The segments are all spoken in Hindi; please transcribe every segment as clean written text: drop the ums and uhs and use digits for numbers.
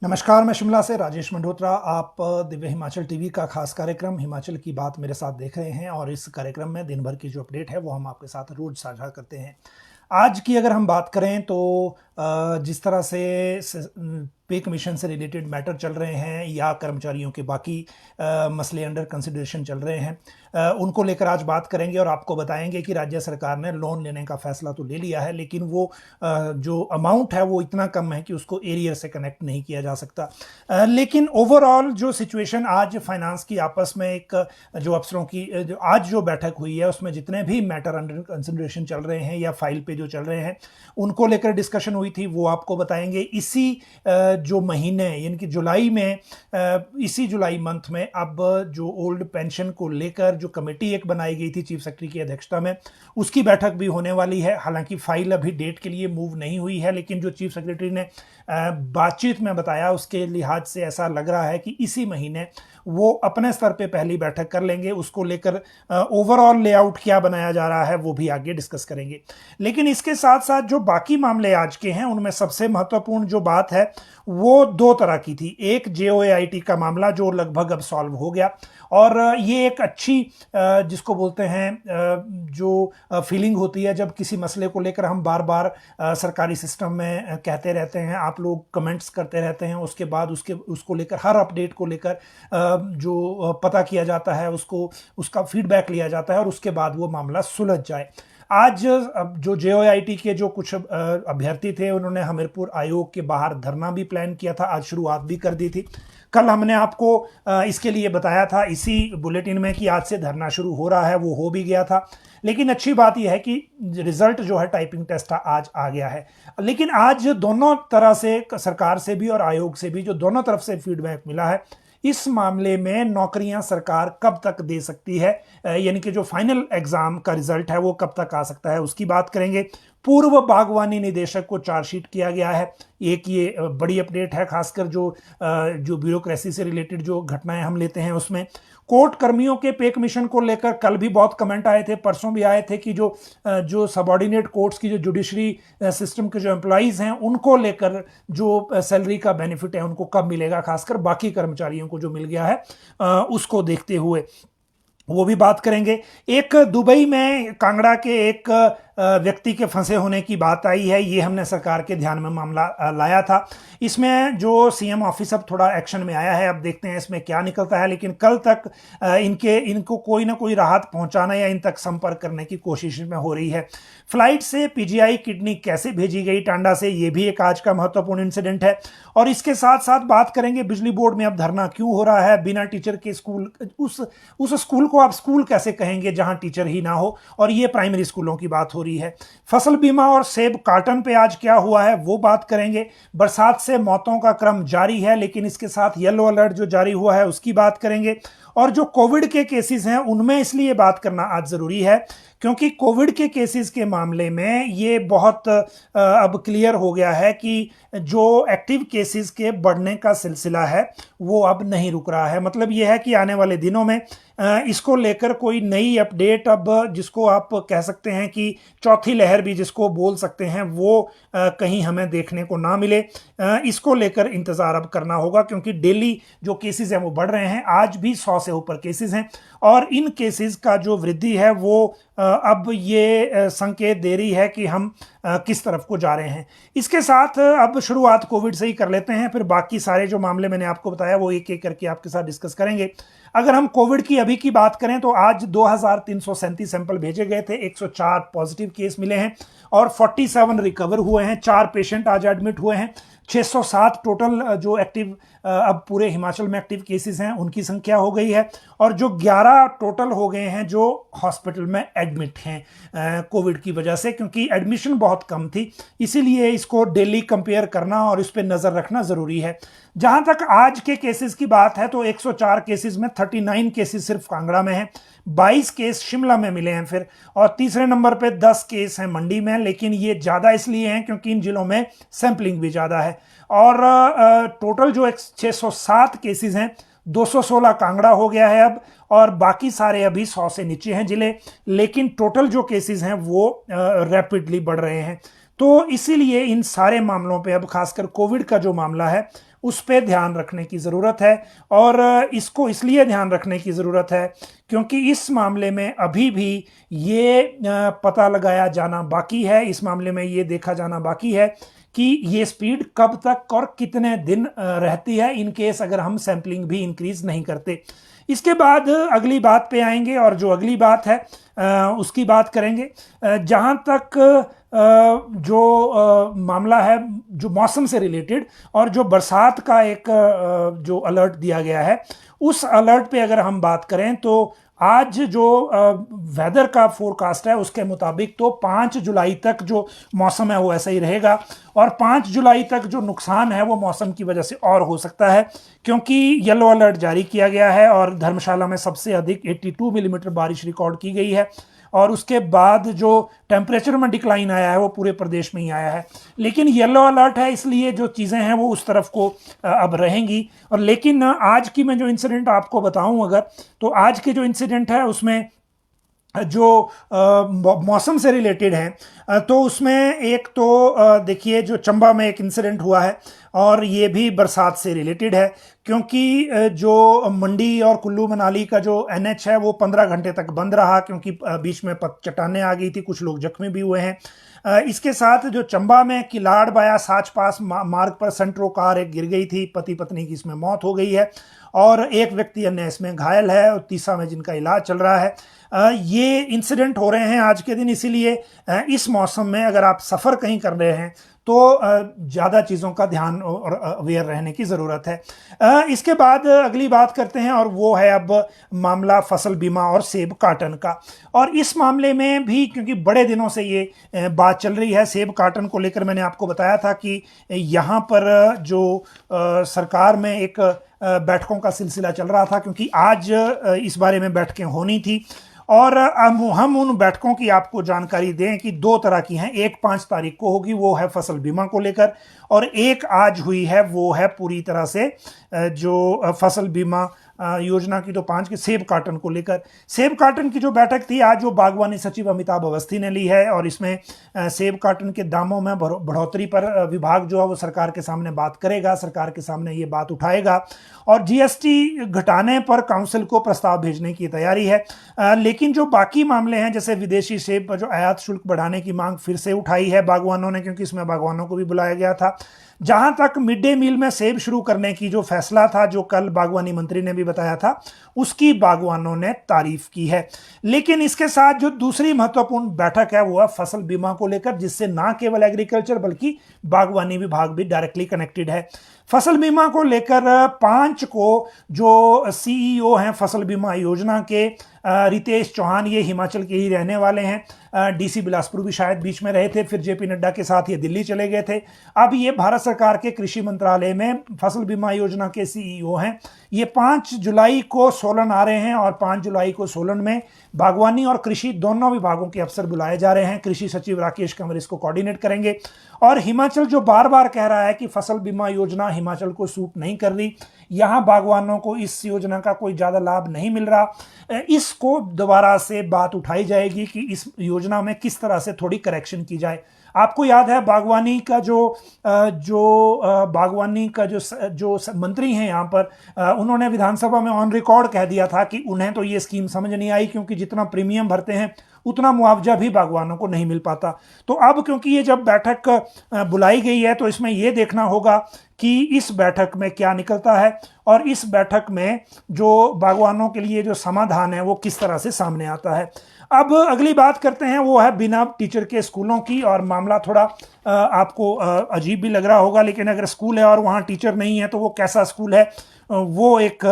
नमस्कार, मैं शिमला से राजेश मंडोत्रा। आप दिव्य हिमाचल टीवी का खास कार्यक्रम हिमाचल की बात मेरे साथ देख रहे हैं और इस कार्यक्रम में दिन भर की जो अपडेट है वो हम आपके साथ रोज साझा करते हैं। आज की अगर हम बात करें तो जिस तरह से पे कमीशन से रिलेटेड मैटर चल रहे हैं या कर्मचारियों के बाकी मसले अंडर कंसिडरेशन चल रहे हैं, उनको लेकर आज बात करेंगे और आपको बताएंगे कि राज्य सरकार ने लोन लेने का फैसला तो ले लिया है, लेकिन वो जो अमाउंट है वो इतना कम है कि उसको एरियर से कनेक्ट नहीं किया जा सकता। लेकिन ओवरऑल जो सिचुएशन आज फाइनेंस की आपस में एक जो अफसरों की जो आज जो बैठक हुई है उसमें जितने भी मैटर अंडर कंसिडरेशन चल रहे हैं या फाइल पे जो चल रहे हैं उनको लेकर डिस्कशन हुई थी, वो आपको बताएंगे। इसी जो महीने यानी कि जुलाई में, इसी जुलाई मंथ में अब जो ओल्ड पेंशन को लेकर जो कमेटी एक बनाई गई थी चीफ सेक्रेटरी की अध्यक्षता में, उसकी बैठक भी होने वाली है। हालांकि फाइल अभी डेट के लिए मूव नहीं हुई है, लेकिन जो चीफ सेक्रेटरी ने बातचीत में बताया उसके लिहाज से ऐसा लग रहा है कि इसी महीने वो अपने स्तर पे पहली बैठक कर लेंगे। उसको लेकर ओवरऑल लेआउट क्या बनाया जा रहा है वो भी आगे डिस्कस करेंगे। लेकिन इसके साथ साथ जो बाकी मामले आज के हैं उनमें सबसे महत्वपूर्ण जो बात है वो दो तरह की थी। एक जेओएआईटी का मामला जो लगभग अब सॉल्व हो गया, और ये एक अच्छी जिसको बोलते हैं जो फीलिंग होती है जब किसी मसले को लेकर हम बार बार सरकारी सिस्टम में कहते रहते हैं, आप लोग कमेंट्स करते रहते हैं, उसके बाद उसको लेकर हर अपडेट को लेकर जो पता किया जाता है उसका फीडबैक लिया जाता है और उसके बाद वो मामला सुलझ जाए। आज जो जेओआईटी के जो कुछ अभ्यर्थी थे उन्होंने हमीरपुर आयोग के बाहर धरना भी प्लान किया था, आज शुरुआत भी कर दी थी। कल हमने आपको इसके लिए बताया था इसी बुलेटिन में कि आज से धरना शुरू हो रहा है, वो हो भी गया था। लेकिन अच्छी बात यह है कि रिजल्ट जो है टाइपिंग टेस्ट का आज आ गया है। लेकिन आज दोनों तरह से, सरकार से भी और आयोग से भी, जो दोनों तरफ से फीडबैक मिला है, इस मामले में नौकरियां सरकार कब तक दे सकती है, यानी कि जो फाइनल एग्जाम का रिजल्ट है वो कब तक आ सकता है, उसकी बात करेंगे। पूर्व बागवानी निदेशक को चार्जशीट किया गया है, एक ये बड़ी अपडेट है, खासकर जो ब्यूरोक्रेसी से रिलेटेड जो घटनाएं हम लेते हैं उसमें। कोर्ट कर्मियों के पे कमीशन को लेकर कल भी बहुत कमेंट आए थे, परसों भी आए थे कि जो सबऑर्डिनेट कोर्ट्स की जो जुडिशरी सिस्टम के जो एम्प्लॉइज हैं उनको लेकर जो सैलरी का बेनिफिट है उनको कब मिलेगा, खासकर बाकी कर्मचारियों को जो मिल गया है उसको देखते हुए वो भी बात करेंगे। एक दुबई में कांगड़ा के एक व्यक्ति के फंसे होने की बात आई है, ये हमने सरकार के ध्यान में मामला लाया था। इसमें जो सीएम ऑफिस अब थोड़ा एक्शन में आया है, अब देखते हैं इसमें क्या निकलता है। लेकिन कल तक इनको कोई ना कोई राहत पहुंचाना या इन तक संपर्क करने की कोशिश में हो रही है। फ्लाइट से पीजीआई किडनी कैसे भेजी गई टांडा से, ये भी एक आज का महत्वपूर्ण इंसिडेंट है। और इसके साथ साथ बात करेंगे बिजली बोर्ड में अब धरना क्यों हो रहा है, बिना टीचर के स्कूल, उस स्कूल को आप स्कूल कैसे कहेंगे जहां टीचर ही ना हो, और ये प्राइमरी स्कूलों की बात हो रही है। फसल बीमा और सेब कार्टन पे आज क्या हुआ है वो बात करेंगे। बरसात से मौतों का क्रम जारी है, लेकिन इसके साथ येलो अलर्ट जो जारी हुआ है उसकी बात करेंगे। और जो कोविड के केसेस हैं उनमें इसलिए बात करना आज जरूरी है क्योंकि कोविड के केसेस के मामले में ये बहुत अब क्लियर हो गया है कि जो एक्टिव केसेस के बढ़ने का सिलसिला है वो अब नहीं रुक रहा है। मतलब ये है कि आने वाले दिनों में इसको लेकर कोई नई अपडेट, अब जिसको आप कह सकते हैं कि चौथी लहर भी जिसको बोल सकते हैं, वो कहीं हमें देखने को ना मिले। इसको लेकर इंतजार अब करना होगा क्योंकि डेली जो केसेस हैं वो बढ़ रहे हैं। आज भी 100 से ऊपर केसेस हैं और इन केसेस का जो वृद्धि है वो अब ये संकेत दे रही है कि हम किस तरफ को जा रहे हैं। इसके साथ अब शुरुआत कोविड से ही कर लेते हैं, फिर बाकी सारे जो मामले मैंने आपको बताया वो एक एक करके आपके साथ डिस्कस करेंगे। अगर हम कोविड की अभी की बात करें तो आज 2337 सैंपल भेजे गए थे, 104 पॉजिटिव केस मिले हैं और 47 रिकवर हुए हैं। 4 पेशेंट आज एडमिट हुए हैं। 607 टोटल जो एक्टिव अब पूरे हिमाचल में एक्टिव केसेस हैं उनकी संख्या हो गई है, और जो 11 टोटल हो गए हैं जो हॉस्पिटल में एडमिट हैं कोविड की वजह से, क्योंकि एडमिशन बहुत कम थी, इसीलिए इसको डेली कंपेयर करना और इस पर नजर रखना जरूरी है। जहां तक आज के केसेस की बात है तो 104 केसेस में 39 केसेस सिर्फ कांगड़ा में हैं, 22 केस शिमला में मिले हैं फिर, और तीसरे नंबर पे 10 केस हैं मंडी में। लेकिन ये ज्यादा इसलिए हैं क्योंकि इन जिलों में सैंपलिंग भी ज्यादा है। और टोटल जो 607 केसेस हैं, 216 कांगड़ा हो गया है अब, और बाकी सारे अभी 100 से नीचे हैं जिले। लेकिन टोटल जो केसेस हैं वो रैपिडली बढ़ रहे हैं। तो इसीलिए इन सारे मामलों पे अब खासकर कोविड का जो मामला है उस पर ध्यान रखने की ज़रूरत है। और इसको इसलिए ध्यान रखने की ज़रूरत है क्योंकि इस मामले में अभी भी ये पता लगाया जाना बाकी है, इस मामले में ये देखा जाना बाकी है कि ये स्पीड कब तक और कितने दिन रहती है इन केस अगर हम सैंपलिंग भी इंक्रीज नहीं करते। इसके बाद अगली बात पे आएंगे और जो अगली बात है उसकी बात करेंगे। जहाँ तक जो मामला है जो मौसम से रिलेटेड और जो बरसात का एक जो अलर्ट दिया गया है उस अलर्ट पे अगर हम बात करें तो आज जो वेदर का फोरकास्ट है उसके मुताबिक तो 5 जुलाई तक जो मौसम है वो ऐसा ही रहेगा और 5 जुलाई तक जो नुकसान है वो मौसम की वजह से और हो सकता है क्योंकि येलो अलर्ट जारी किया गया है और धर्मशाला में सबसे अधिक 82 मिलीमीटर बारिश रिकॉर्ड की गई है और उसके बाद जो टेम्परेचर में डिक्लाइन आया है वो पूरे प्रदेश में ही आया है। लेकिन येलो अलर्ट है इसलिए जो चीज़ें हैं वो उस तरफ को अब रहेंगी। और लेकिन आज की मैं जो इंसिडेंट आपको बताऊं अगर तो आज के जो इंसिडेंट है उसमें जो मौसम से रिलेटेड हैं तो उसमें एक तो देखिए जो चंबा में एक इंसिडेंट हुआ है और ये भी बरसात से रिलेटेड है क्योंकि जो मंडी और कुल्लू मनाली का जो NH है वो 15 घंटे तक बंद रहा क्योंकि बीच में चट्टानें आ गई थी, कुछ लोग जख्मी भी हुए हैं। इसके साथ जो चंबा में किलाड़ बाया साच पास मार्ग पर सेंट्रो कार एक गिर गई थी, पति पत्नी की इसमें मौत हो गई है और एक व्यक्ति अन्य इसमें घायल है और तीसरा में जिनका इलाज चल रहा है। ये इंसिडेंट हो रहे हैं आज के दिन, इसीलिए इस मौसम में अगर आप सफ़र कहीं कर रहे हैं तो ज़्यादा चीज़ों का ध्यान और अवेयर रहने की ज़रूरत है। इसके बाद अगली बात करते हैं और वो है अब मामला फसल बीमा और सेब काटन का। और इस मामले में भी क्योंकि बड़े दिनों से ये बात चल रही है, सेब काटन को लेकर मैंने आपको बताया था कि यहाँ पर जो सरकार में एक बैठकों का सिलसिला चल रहा था क्योंकि आज इस बारे में बैठकें होनी थी और हम उन बैठकों की आपको जानकारी दें कि 2 तरह की हैं। एक 5 तारीख को होगी, वो है फसल बीमा को लेकर, और एक आज हुई है वो है पूरी तरह से जो फसल बीमा योजना की तो 5 की सेब काटन को लेकर। सेब काटन की जो बैठक थी आज वो बागवानी सचिव अमिताभ अवस्थी ने ली है और इसमें सेब काटन के दामों में बढ़ोतरी पर विभाग जो है वो सरकार के सामने बात करेगा, सरकार के सामने ये बात उठाएगा और GST घटाने पर काउंसिल को प्रस्ताव भेजने की तैयारी है। लेकिन जो बाकी मामले हैं जैसे विदेशी सेब पर जो आयात शुल्क बढ़ाने की मांग फिर से उठाई है बागवानों ने, क्योंकि इसमें बागवानों को भी बुलाया गया था। जहां तक मिड डे मील में सेब शुरू करने की जो फैसला था जो कल बागवानी मंत्री ने भी बताया था उसकी बागवानों ने तारीफ की है। लेकिन इसके साथ जो दूसरी महत्वपूर्ण बैठक है वो है फसल बीमा को लेकर, जिससे ना केवल एग्रीकल्चर बल्कि बागवानी विभाग भी डायरेक्टली कनेक्टेड है। फसल बीमा को लेकर 5 को जो CEO हैं फसल बीमा योजना के रितेश चौहान, ये हिमाचल के ही रहने वाले हैं। DC बिलासपुर भी शायद बीच में रहे थे, फिर JP नड्डा के साथ ये दिल्ली चले गए थे। अब ये भारत सरकार के कृषि मंत्रालय में फसल बीमा योजना के CEO हैं। ये 5 जुलाई को सोलन आ रहे हैं और 5 जुलाई को सोलन में बागवानी और कृषि दोनों विभागों के अफसर बुलाए जा रहे हैं। कृषि सचिव राकेश कंवर इसको कोऑर्डिनेट करेंगे। और हिमाचल जो बार बार कह रहा है कि फसल बीमा योजना हिमाचल को सूट नहीं कर रही, यहाँ बागवानों को इस योजना का कोई ज़्यादा लाभ नहीं मिल रहा, इसको दोबारा से बात उठाई जाएगी कि इस योजना में किस तरह से थोड़ी करेक्शन की जाए। आपको याद है बागवानी का जो मंत्री हैं यहाँ पर, उन्होंने विधानसभा में ऑन रिकॉर्ड कह दिया था कि उन्हें तो ये स्कीम समझ नहीं आई क्योंकि जितना प्रीमियम भरते हैं उतना मुआवजा भी बागवानों को नहीं मिल पाता। तो अब क्योंकि ये जब बैठक बुलाई गई है तो इसमें ये देखना होगा कि इस बैठक में क्या निकलता है और इस बैठक में जो बागवानों के लिए जो समाधान है वो किस तरह से सामने आता है। अब अगली बात करते हैं वो है बिना टीचर के स्कूलों की। और मामला थोड़ा आपको अजीब भी लग रहा होगा, लेकिन अगर स्कूल है और वहाँ टीचर नहीं है तो वो कैसा स्कूल है, वो एक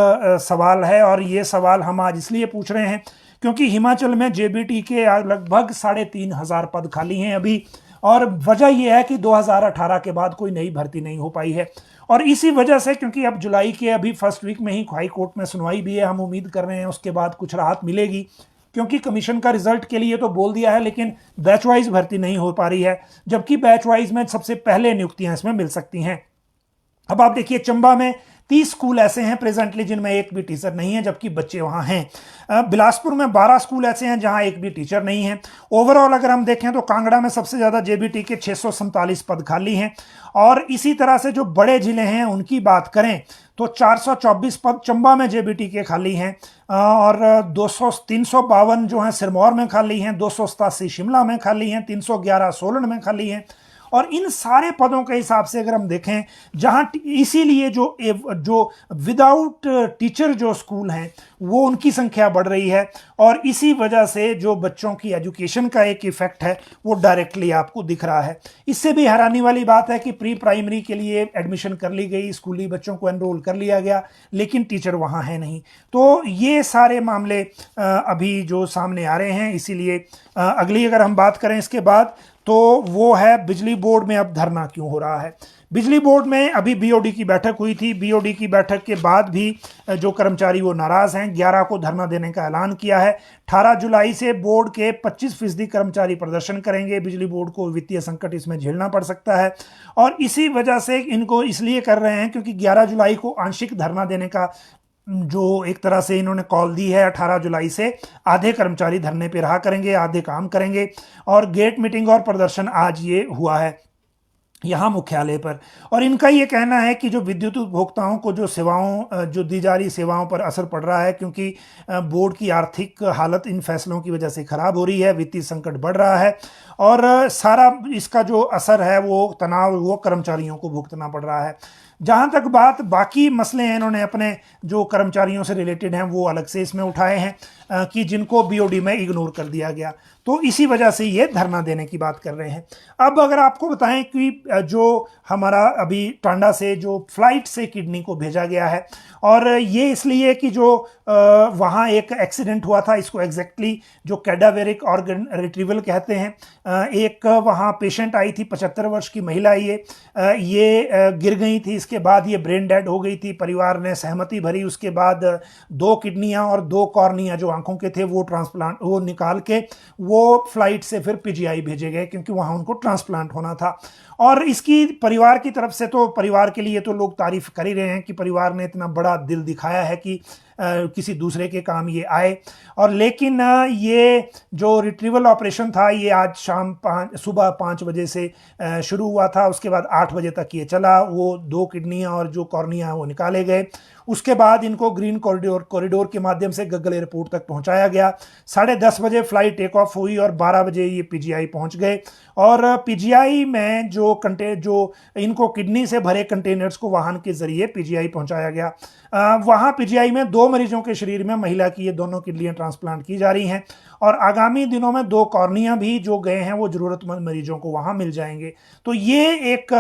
सवाल है। और ये सवाल हम आज इसलिए पूछ रहे हैं क्योंकि हिमाचल में JBT के लगभग 3,500 पद खाली हैं अभी, और वजह यह है कि 2018 के बाद कोई नई भर्ती नहीं हो पाई है। और इसी वजह से क्योंकि अब जुलाई के अभी फर्स्ट वीक में ही हाई कोर्ट में सुनवाई भी है, हम उम्मीद कर रहे हैं उसके बाद कुछ राहत मिलेगी, क्योंकि कमीशन का रिजल्ट के लिए तो बोल दिया है लेकिन बैच वाइज भर्ती नहीं हो पा रही है, जबकि बैच वाइज में सबसे पहले नियुक्तियां इसमें मिल सकती हैं। अब आप देखिए चंबा में 30 स्कूल ऐसे हैं प्रेजेंटली जिनमें एक भी टीचर नहीं है, जबकि बच्चे वहां हैं। बिलासपुर में 12 स्कूल ऐसे हैं जहां एक भी टीचर नहीं है। ओवरऑल अगर हम देखें तो कांगड़ा में सबसे ज़्यादा जेबीटी के 647 पद खाली हैं। और इसी तरह से जो बड़े जिले हैं उनकी बात करें तो 424 पद चंबा में जेबीटी के खाली हैं, और 352 जो हैं सिरमौर में खाली हैं, 287 शिमला में खाली हैं, 311 सोलन में खाली हैं। और इन सारे पदों के हिसाब से अगर हम देखें, जहां इसीलिए जो विदाउट टीचर जो स्कूल हैं वो उनकी संख्या बढ़ रही है, और इसी वजह से जो बच्चों की एजुकेशन का एक इफेक्ट है वो डायरेक्टली आपको दिख रहा है। इससे भी हैरानी वाली बात है कि प्री प्राइमरी के लिए एडमिशन कर ली गई, स्कूली बच्चों को एनरोल कर लिया गया, लेकिन टीचर वहां है नहीं। तो ये सारे मामले अभी जो सामने आ रहे हैं। इसीलिए अगली अगर हम बात करें इसके बाद, तो वो है बिजली बोर्ड में अब धरना क्यों हो रहा है। बिजली बोर्ड में अभी बीओडी की बैठक हुई थी। बीओडी की बैठक के बाद भी जो कर्मचारी वो नाराज हैं, 11 को धरना देने का ऐलान किया है। 18 जुलाई से बोर्ड के 25% कर्मचारी प्रदर्शन करेंगे। बिजली बोर्ड को वित्तीय संकट इसमें झेलना पड़ सकता है, और इसी वजह से इनको इसलिए कर रहे हैं क्योंकि 11 जुलाई को आंशिक धरना देने का जो एक तरह से इन्होंने कॉल दी है। 18 जुलाई से आधे कर्मचारी धरने पे रहा करेंगे, आधे काम करेंगे। और गेट मीटिंग और प्रदर्शन आज ये हुआ है यहाँ मुख्यालय पर। और इनका ये कहना है कि जो विद्युत उपभोक्ताओं को जो सेवाओं जो दी जा रही सेवाओं पर असर पड़ रहा है, क्योंकि बोर्ड की आर्थिक हालत इन फैसलों की वजह से खराब हो रही है, वित्तीय संकट बढ़ रहा है, और सारा इसका जो असर है वो तनाव वो कर्मचारियों को भुगतना पड़ रहा है। जहाँ तक बात बाकी मसले हैं, इन्होंने अपने जो कर्मचारियों से रिलेटेड हैं वो अलग से इसमें उठाए हैं कि जिनको बीओडी में इग्नोर कर दिया गया, तो इसी वजह से ये धरना देने की बात कर रहे हैं। अब अगर आपको बताएं कि जो हमारा अभी टांडा से जो फ्लाइट से किडनी को भेजा गया है, और ये इसलिए कि जो वहाँ एक एक्सीडेंट हुआ था, इसको एग्जैक्टली जो कैडावेरिक ऑर्गन रिट्रीवल कहते हैं। एक वहाँ पेशेंट आई थी, 75 वर्ष की महिला, ये गिर गई थी, इसके बाद ये ब्रेन डेड हो गई थी। परिवार ने सहमति भरी, उसके बाद 2 किडनियाँ और 2 कॉर्निया जो आंखों के थे वो ट्रांसप्लांट वो निकाल के वो फ्लाइट से फिर पीजीआई भेजे गए, क्योंकि वहाँ उनको ट्रांसप्लांट होना था। और इसकी परिवार की तरफ से तो परिवार के लिए तो लोग तारीफ कर ही रहे हैं कि परिवार ने इतना बड़ा दिल दिखाया है कि किसी दूसरे के काम ये आए। और लेकिन ये जो रिट्रीवल ऑपरेशन था ये आज सुबह 5 बजे से शुरू हुआ था, उसके बाद 8 बजे तक ये चला। वो 2 किडनियाँ और जो कॉर्निया वो निकाले गए। उसके बाद इनको ग्रीन कॉरिडोर के माध्यम से गग्गल एयरपोर्ट तक पहुंचाया गया। 10:30 बजे फ्लाइट टेक ऑफ हुई और 12 बजे ये पीजीआई पहुंच गए। और पीजीआई में जो इनको किडनी से भरे कंटेनर्स को वाहन के जरिए पीजीआई पहुंचाया गया। वहाँ पीजीआई में 2 मरीजों के शरीर में महिला की ये दोनों किडनियाँ ट्रांसप्लांट की जा रही हैं, और आगामी दिनों में 2 कॉर्निया भी जो गए हैं वो ज़रूरतमंद मरीजों को वहाँ मिल जाएंगे। तो ये एक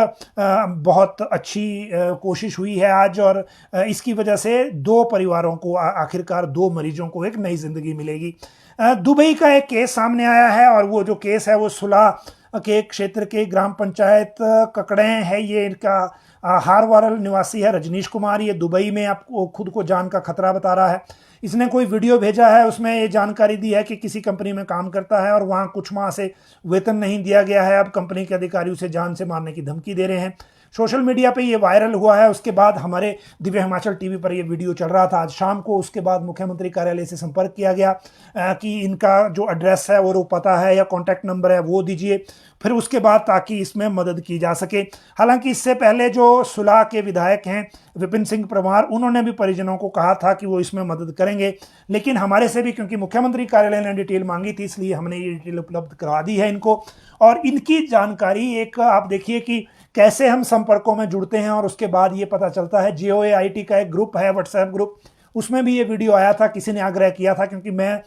बहुत अच्छी कोशिश हुई है आज, और इसकी वजह से 2 परिवारों को आखिरकार 2 मरीजों को एक नई जिंदगी मिलेगी। दुबई का एक केस सामने आया है, और वो जो केस है वो सुलह के क्षेत्र के ग्राम पंचायत ककड़े है। ये इनका हारवारल निवासी है रजनीश कुमार। ये दुबई में आपको खुद को जान का खतरा बता रहा है। इसने कोई वीडियो भेजा है, उसमें ये जानकारी दी है कि किसी कंपनी में काम करता है और वहाँ कुछ माह से वेतन नहीं दिया गया है। अब कंपनी के अधिकारी उसे जान से मारने की धमकी दे रहे हैं। सोशल मीडिया पे ये वायरल हुआ है। उसके बाद हमारे दिव्य हिमाचल टीवी पर ये वीडियो चल रहा था आज शाम को। उसके बाद मुख्यमंत्री कार्यालय से संपर्क किया गया कि इनका जो एड्रेस है वो पता है या कॉन्टैक्ट नंबर है वो दीजिए, फिर उसके बाद ताकि इसमें मदद की जा सके। हालांकि इससे पहले जो सुलह के विधायक हैं विपिन सिंह परमार, उन्होंने भी परिजनों को कहा था कि वो इसमें मदद करेंगे, लेकिन हमारे से भी क्योंकि मुख्यमंत्री कार्यालय ने डिटेल मांगी थी इसलिए हमने ये डिटेल उपलब्ध करवा दी है इनको। और इनकी जानकारी एक आप देखिए कि कैसे हम संपर्कों में जुड़ते हैं, और उसके बाद ये पता चलता है। JOAIT का एक ग्रुप है, व्हाट्सएप ग्रुप, उसमें भी ये वीडियो आया था। किसी ने आग्रह किया था, क्योंकि मैं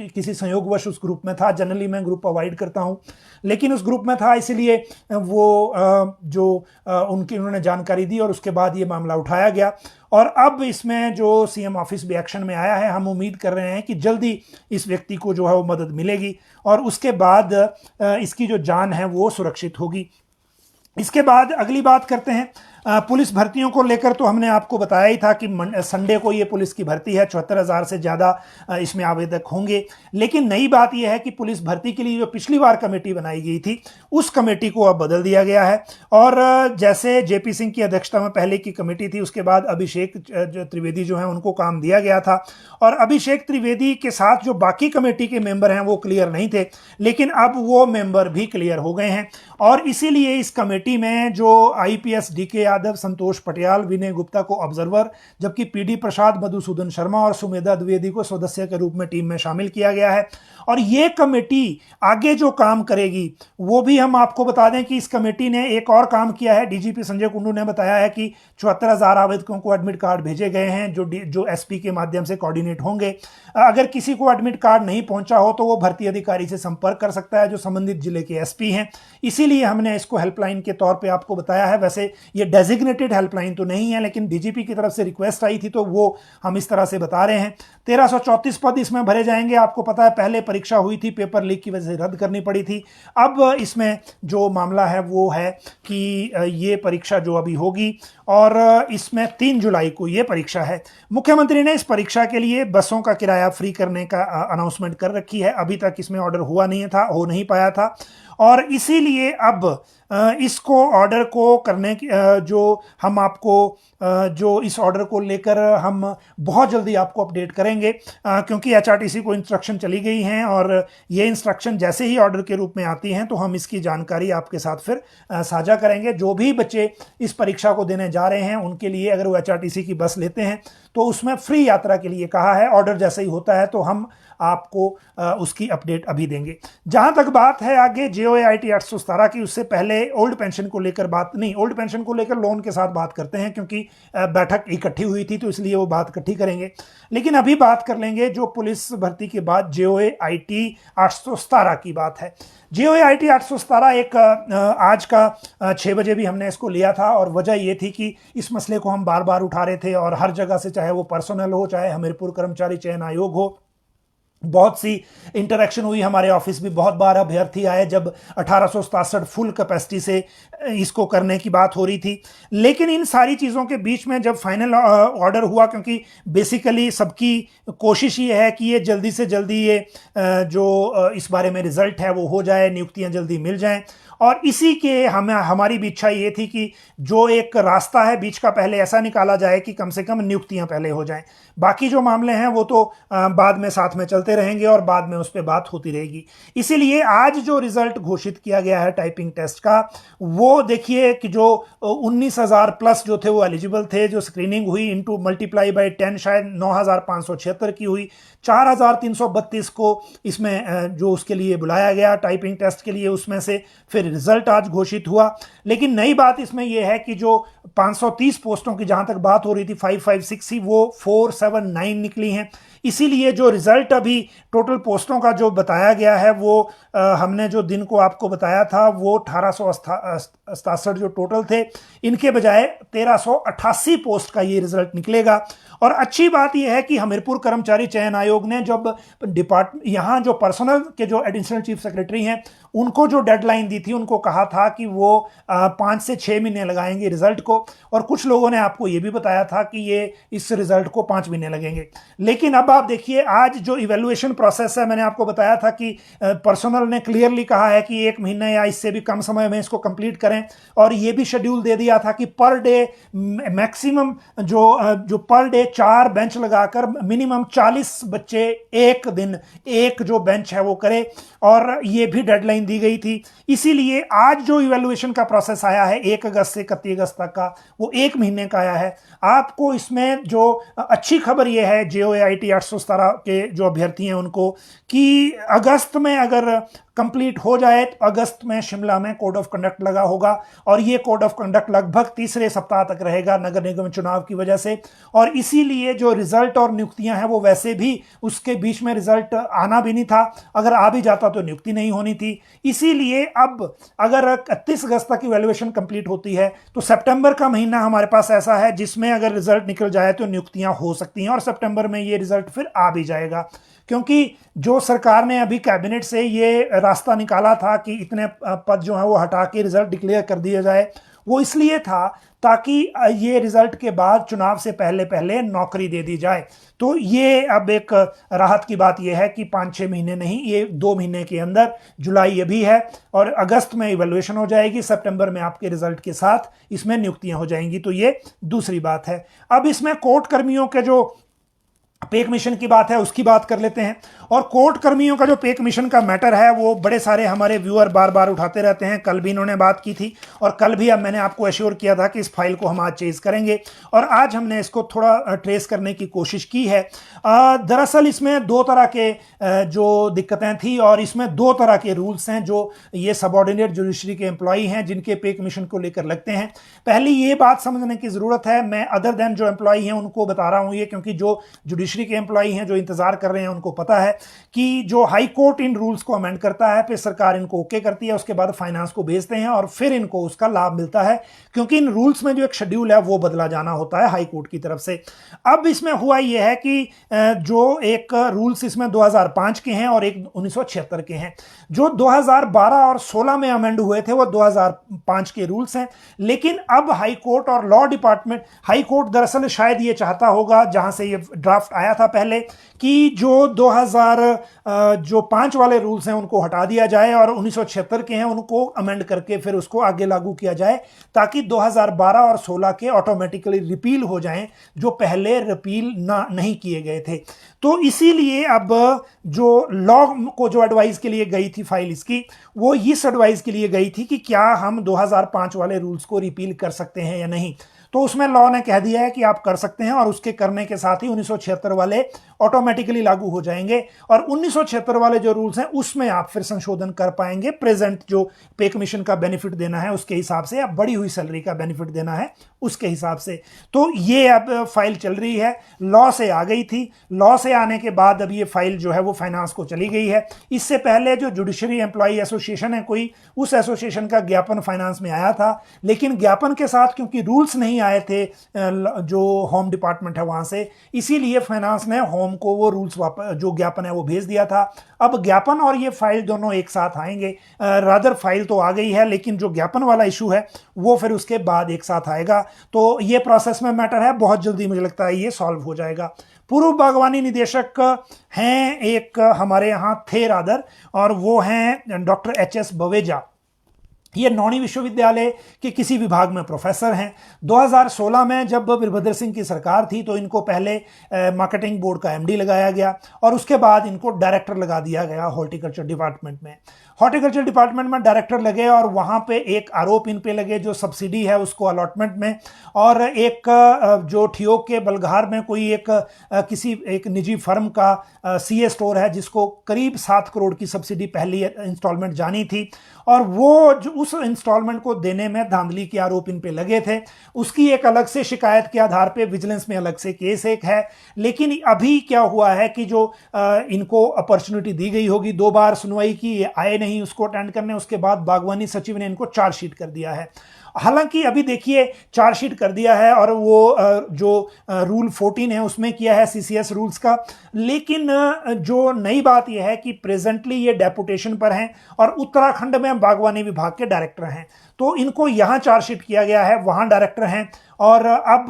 किसी संयोगवश उस ग्रुप में था। जनरली मैं ग्रुप अवॉइड करता हूं, लेकिन उस ग्रुप में था, इसलिए वो उन्होंने जानकारी दी और उसके बाद ये मामला उठाया गया। और अब इसमें जो CM ऑफिस भी एक्शन में आया है। हम उम्मीद कर रहे हैं कि जल्दी इस व्यक्ति को जो है वो मदद मिलेगी, और उसके बाद इसकी जो जान है वो सुरक्षित होगी। इसके बाद अगली बात करते हैं। पुलिस भर्तियों को लेकर तो हमने आपको बताया ही था कि संडे को ये पुलिस की भर्ती है, 74,000 से ज़्यादा इसमें आवेदक होंगे। लेकिन नई बात यह है कि पुलिस भर्ती के लिए जो पिछली बार कमेटी बनाई गई थी उस कमेटी को अब बदल दिया गया है। और जैसे जेपी सिंह की अध्यक्षता में पहले की कमेटी थी, उसके बाद अभिषेक त्रिवेदी जो है उनको काम दिया गया था, और अभिषेक त्रिवेदी के साथ जो बाकी कमेटी के मेंबर हैं वो क्लियर नहीं थे, लेकिन अब वो मेंबर भी क्लियर हो गए हैं। और इसीलिए इस कमेटी में जो आईपीएस डीके यादव, संतोष पटियाल, विनय गुप्ता को ऑब्जर्वर, जबकि पीडी प्रसाद, मधुसूदन शर्मा और सुमेधा द्विवेदी को सदस्य के रूप में टीम में शामिल किया गया है। और ये कमेटी आगे जो काम करेगी वो भी हम आपको बता दें कि इस कमेटी ने एक और काम किया है। डीजीपी संजय कुंडू ने बताया है कि 74,000 आवेदकों को एडमिट कार्ड भेजे गए हैं जो एसपी के माध्यम से कोऑर्डिनेट होंगे। अगर किसी को एडमिट कार्ड नहीं पहुंचा हो तो वो भर्ती अधिकारी से संपर्क कर सकता है जो संबंधित जिले के एसपी हैं। इसीलिए हमने इसको हेल्पलाइन के तौर पे आपको बताया है। वैसे ये डेजिग्नेटेड हेल्पलाइन तो नहीं है, लेकिन डीजीपी की तरफ से रिक्वेस्ट आई थी तो वो हम इस तरह से बता रहे हैं। 1334 पद इसमें भरे जाएंगे। आपको पता है पहले परीक्षा हुई थी, पेपर लीक की वजह से रद्द करनी पड़ी थी। अब इसमें जो मामला है वो है कि ये परीक्षा जो अभी होगी, और इसमें 3 जुलाई को ये परीक्षा है। मुख्यमंत्री ने इस परीक्षा के लिए बसों का किराया फ्री करने का अनाउंसमेंट कर रखी है। अभी तक इसमें ऑर्डर हुआ नहीं था, हो नहीं पाया था, और इसीलिए अब इसको ऑर्डर को करने की जो हम आपको जो इस ऑर्डर को लेकर हम बहुत जल्दी आपको अपडेट करेंगे, क्योंकि एचआरटीसी को इंस्ट्रक्शन चली गई हैं, और ये इंस्ट्रक्शन जैसे ही ऑर्डर के रूप में आती हैं तो हम इसकी जानकारी आपके साथ फिर साझा करेंगे। जो भी बच्चे इस परीक्षा को देने जा रहे हैं उनके लिए अगर वो एचआरटीसी की बस लेते हैं तो उसमें फ्री यात्रा के लिए कहा है। ऑर्डर जैसे ही होता है तो हम आपको उसकी अपडेट अभी देंगे। जहां तक बात है आगे जेओआईटी 817 की, उससे पहले ओल्ड पेंशन को लेकर बात नहीं, ओल्ड पेंशन को लेकर लोन के साथ बात करते हैं, क्योंकि बैठक इकट्ठी हुई थी तो इसलिए वो बात इकट्ठी करेंगे। लेकिन अभी बात कर लेंगे जो पुलिस भर्ती के बाद जेओआईटी 817 की बात है। जेओआईटी 817 एक आज का 6 बजे भी हमने इसको लिया था, और वजह ये थी कि इस मसले को हम बार बार उठा रहे थे, और हर जगह से, चाहे वो पर्सनल हो, चाहे हमीरपुर कर्मचारी चयन आयोग हो, बहुत सी इंटरेक्शन हुई। हमारे ऑफिस भी बहुत बार अभ्यर्थी आए जब 1867 फुल कैपेसिटी से इसको करने की बात हो रही थी। लेकिन इन सारी चीज़ों के बीच में जब फाइनल ऑर्डर हुआ, क्योंकि बेसिकली सबकी कोशिश ये है कि ये जल्दी से जल्दी ये जो इस बारे में रिजल्ट है वो हो जाए, नियुक्तियां जल्दी मिल जाएं, और इसी के हमारी भी इच्छा ये थी कि जो एक रास्ता है बीच का पहले ऐसा निकाला जाए कि कम से कम नियुक्तियां पहले हो जाएं। बाकी जो मामले हैं वो तो बाद में साथ में चलते रहेंगे और बाद में उस पर बात होती रहेगी। इसीलिए आज जो रिजल्ट घोषित किया गया है टाइपिंग टेस्ट का, वो देखिए कि जो 19,000 प्लस जो थे वो एलिजिबल थे, जो स्क्रीनिंग हुई इनटू मल्टीप्लाई बाय 10 शायद 9,576 की हुई, 4,332 को इसमें जो उसके लिए बुलाया गया टाइपिंग टेस्ट के लिए, उसमें से फिर रिजल्ट आज घोषित हुआ। लेकिन नई बात इसमें यह है कि जो 530 पोस्टों की जहां तक बात हो रही थी 556 ही, वो 479 निकली हैं। इसीलिए जो रिजल्ट अभी टोटल पोस्टों का जो बताया गया है वो हमने जो दिन को आपको बताया था वो 1867 जो टोटल थे, इनके बजाय 1388 पोस्ट का ये रिजल्ट निकलेगा। और अच्छी बात यह है कि हमीरपुर कर्मचारी चयन आयोग ने जब यहाँ जो पर्सनल के जो एडिशनल चीफ सेक्रेटरी हैं उनको जो डेडलाइन दी थी, उनको कहा था कि वो 5 से 6 महीने लगाएंगे रिजल्ट को, और कुछ लोगों ने आपको ये भी बताया था कि ये इस रिजल्ट को 5 महीने लगेंगे। लेकिन अब आप देखिए आज जो इवेल्युएशन प्रोसेस है, मैंने आपको बताया था कि पर्सनल ने क्लियरली कहा है कि 1 महीना या इससे भी कम समय में इसको कंप्लीट करें, और ये भी शेड्यूल दे दिया था कि पर डे मैक्सिमम जो पर डे 4 बेंच लगाकर मिनिमम 40 बच्चे एक दिन एक जो बेंच है वो करे, और ये भी डेडलाइन दी गई थी। इसीलिए आज जो इवैल्यूएशन का प्रोसेस आया है 1 अगस्त से 31 अगस्त तक का, वो 1 महीने का आया है। आपको इसमें जो अच्छी खबर ये है जेओआईटी 817 के जो अभ्यर्थी हैं उनको, कि अगस्त में अगर कंप्लीट हो जाए तो अगस्त में शिमला में कोड ऑफ कंडक्ट लगा होगा, और ये कोड ऑफ कंडक्ट लगभग तीसरे सप्ताह तक रहेगा नगर निगम चुनाव की वजह से। और इसीलिए जो रिजल्ट और नियुक्तियां हैं वो वैसे भी उसके बीच में रिजल्ट आना भी नहीं था, अगर आ भी जाता तो नियुक्ति नहीं होनी थी। इसीलिए अब अगर 31 अगस्त तक इवैल्यूएशन कंप्लीट होती है तो सितंबर का महीना हमारे पास ऐसा है जिसमें अगर रिजल्ट निकल जाए तो नियुक्तियां हो सकती हैं, और सितंबर में ये रिजल्ट फिर आ भी जाएगा। क्योंकि जो सरकार ने अभी कैबिनेट से ये रास्ता निकाला था कि इतने पद जो है वो हटा के रिजल्ट डिक्लेयर कर दिया जाए, वो इसलिए था ताकि ये रिजल्ट के बाद चुनाव से पहले पहले नौकरी दे दी जाए। तो ये अब एक राहत की बात यह है कि 5-6 महीने नहीं, ये 2 महीने के अंदर, जुलाई अभी है और अगस्त में इवैल्यूएशन हो जाएगी, सितंबर में आपके रिजल्ट के साथ इसमें नियुक्तियां हो जाएंगी। तो ये दूसरी बात है। अब इसमें कोर्ट कर्मियों के जो पे कमीशन की बात है उसकी बात कर लेते हैं। और कोर्ट कर्मियों का जो पे कमीशन का मैटर है वो बड़े सारे हमारे व्यूअर बार बार उठाते रहते हैं। कल भी इन्होंने बात की थी और कल भी अब मैंने आपको एश्योर किया था कि इस फाइल को हम आज चेज करेंगे और आज हमने इसको थोड़ा ट्रेस करने की कोशिश की है। दरअसल इसमें 2 तरह के जो दिक्कतें थी और इसमें 2 तरह के रूल्स हैं जो ये सबऑर्डिनेट जुडिशरी के एम्प्लॉई हैं जिनके पे कमीशन को लेकर लगते हैं। पहली ये बात समझने की जरूरत है, मैं अदर देन जो एम्प्लॉई हैं उनको बता रहा हूं ये, क्योंकि जो जुडिशरी के एम्प्लॉई हैं जो इंतजार कर रहे हैं उनको पता है कि जो हाई कोर्ट इन रूल्स को अमेंड करता है, फिर सरकार इनको ओके करती है, उसके बाद फाइनेंस को भेजते हैं और फिर इनको उसका लाभ मिलता है, क्योंकि इन रूल्स में जो एक शेड्यूल है वो बदला जाना होता है हाई कोर्ट की तरफ से। अब इसमें हुआ यह है कि जो एक रूल्स इसमें 2005 के हैं और एक 1976 के हैं। जो 2012 और 16 में अमेंड हुए थे वो 2005 के रूल्स हैं, लेकिन अब हाई कोर्ट और लॉ डिपार्टमेंट, हाई कोर्ट दरअसल शायद ये चाहता होगा, जहां से ये ड्राफ्ट आया था पहले, कि जो 2005 वाले रूल्स हैं उनको हटा दिया जाए और 1976 के हैं उनको अमेंड करके फिर उसको आगे लागू किया जाए, ताकि 2012 और 16 के ऑटोमेटिकली रिपील हो जाएं जो पहले रिपील नहीं किए गए थे। तो इसीलिए अब जो लॉ को जो एडवाइस के लिए गई थी फाइल इसकी, वो इस एडवाइस के लिए गई थी कि क्या हम 2005 वाले रूल्स को रिपील कर सकते हैं या नहीं। तो उसमें लॉ ने कह दिया है कि आप कर सकते हैं और उसके करने के साथ ही 1976 वाले ऑटोमेटिकली लागू हो जाएंगे और 1976 वाले जो रूल्स हैं उसमें आप फिर संशोधन कर पाएंगे। प्रेजेंट जो पे कमीशन का बेनिफिट देना है उसके हिसाब से, या बढ़ी हुई सैलरी का बेनिफिट देना है उसके हिसाब से। तो ये अब फाइल चल रही है, लॉ से आ गई थी, लॉ से आने के बाद अब ये फाइल जो है वो फाइनेंस को चली गई है। इससे पहले जो जुडिशरी एम्प्लॉई एसोसिएशन है कोई, उस एसोसिएशन का ज्ञापन फाइनेंस में आया था, लेकिन ज्ञापन के साथ क्योंकि रूल्स नहीं आए थे जो होम डिपार्टमेंट है वहां से, इसीलिए फाइनेंस ने होम को वो रूल्स वापस, जो ज्ञापन है वो भेज दिया था। अब ज्ञापन और ये फाइल दोनों एक साथ आएंगे। रादर फाइल तो आ गई है, लेकिन जो ज्ञापन वाला इशू है वो फिर उसके बाद एक साथ आएगा। तो ये प्रोसेस में मैटर है, बहुत जल्दी मुझे लगता है ये सॉल्व हो जाएगा। पूर्व बागवानी निदेशक हैं एक हमारे यहाँ थे रादर, और वो हैं डॉक्टर HS बवेजा। ये नौणी विश्वविद्यालय के किसी विभाग में प्रोफेसर हैं। 2016 में जब वीरभद्र सिंह की सरकार थी तो इनको पहले मार्केटिंग बोर्ड का MD लगाया गया और उसके बाद इनको डायरेक्टर लगा दिया गया हॉर्टिकल्चर डिपार्टमेंट में। हॉर्टिकल्चर डिपार्टमेंट में डायरेक्टर लगे और वहाँ पे एक आरोप इन पे लगे जो सब्सिडी है उसको अलॉटमेंट में, और एक जो ठियोग के बलघार में कोई किसी एक निजी फर्म का CA स्टोर है जिसको करीब 7 करोड़ की सब्सिडी पहली इंस्टॉलमेंट जानी थी, और वो जो उस इंस्टॉलमेंट को देने में धांधली के आरोप इन पे लगे थे। उसकी एक अलग से शिकायत के आधार पे विजिलेंस में अलग से केस एक है। लेकिन अभी क्या हुआ है कि जो इनको अपॉर्चुनिटी दी गई होगी, 2 बार सुनवाई की, ये आए नहीं उसको अटेंड करने, उसके बाद बागवानी सचिव ने इनको चार्जशीट कर दिया है। हालांकि अभी देखिए चार्जशीट कर दिया है और वो जो रूल 14 है उसमें किया है CCS रूल्स का, लेकिन जो नई बात यह है कि प्रेजेंटली ये डेपुटेशन पर हैं और उत्तराखंड में बागवानी विभाग के डायरेक्टर हैं। तो इनको यहाँ चार्जशीट किया गया है, वहाँ डायरेक्टर हैं। और अब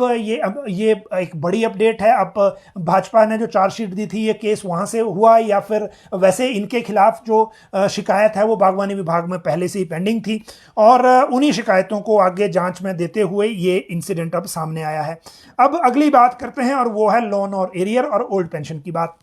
ये एक बड़ी अपडेट है। अब भाजपा ने जो चार्जशीट दी थी, ये केस वहाँ से हुआ या फिर वैसे इनके खिलाफ जो शिकायत है वो बागवानी विभाग में पहले से ही पेंडिंग थी, और उन्हीं शिकायतों को आगे जांच में देते हुए ये इंसिडेंट अब सामने आया है। अब अगली बात करते हैं और वो है लोन और एरियर और ओल्ड पेंशन की बात।